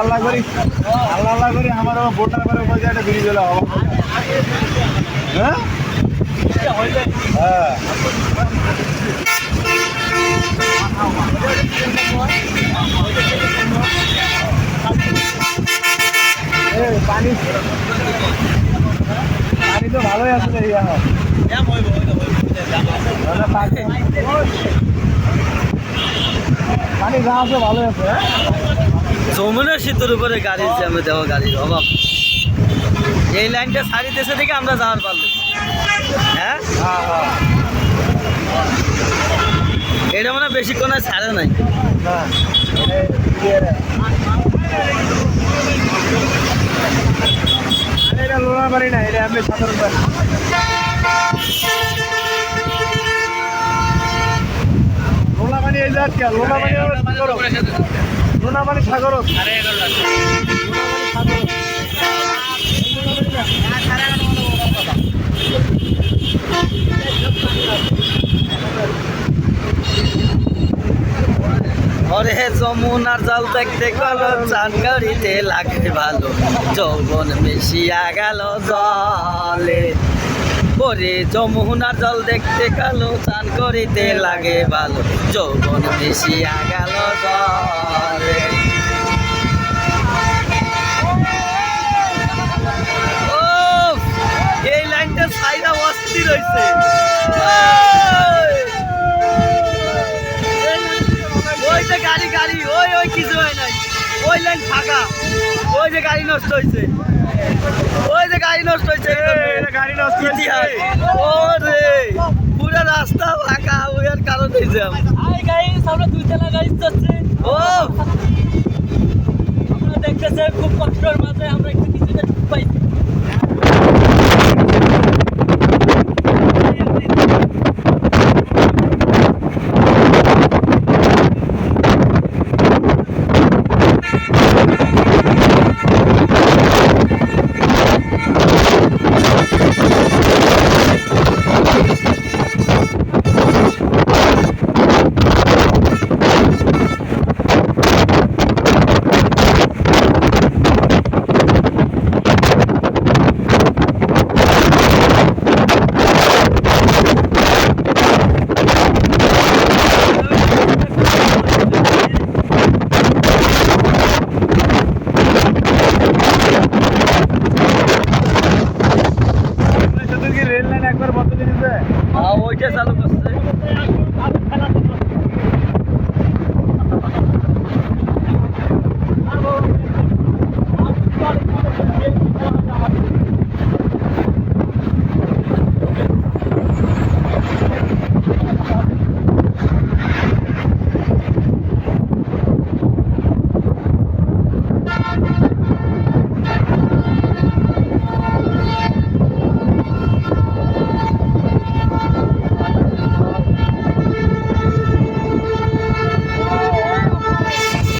আল্লাহ করি আল্লাহ করি আমার বোটার পরে উপরে একটা ব্রিজ হলে হবে হ্যাঁ হ্যাঁ পানি পানি তো ভালোই আছে পানি যা আছে ভালোই আছে যমুনার সেতুর উপরে গাড়ি জ্যামে দেওয়া গাড়ির অভাব এই লাইনটা সারি দেশে থেকে আমরা যাওয়ার পারলো হ্যাঁ এটা মানে বেশিক্ষণ আর ছাড়ে নাই এটা লোনা বাড়ি না এটা আমি সাধারণ বাড়ি লোনাবাড়ি এই যাচ্ছে লোনাবাড়ি লোনাবাড়ি সাগর ওরে যমুনার জল দেখতে গেল চান করিতে লাগে ভালো যৌবন মিশিয়া গেল জলে ওরে যমুনার জল দেখতে গেল চান করিতে লাগে ভালো যৌবন মিশিয়া গেল জলে ও এই লাইনটা সাইডা অস্থির হয়েছে ওই যে গাড়ি গাড়ি ওই ওই কিছু হয় নাই ওই লাইন ফাঁকা ওই যে গাড়ি নষ্ট হয়েছে ওই যে গাড়ি নষ্ট হয়েছে গাড়ি নষ্ট ইতিহাস ও রে পুরো রাস্তা ফাঁকা ওই আর কারণে জ্যাম গাড়ি সামনে দুইতলা গাড়ি যাচ্ছে ও আমরা দেখতেছি খুব কষ্টের মাঝে আমরা একটু কিছুটা পাই রেল লাইন একবার বন্ধ করে দিয়েছে ওইটা চালু করছে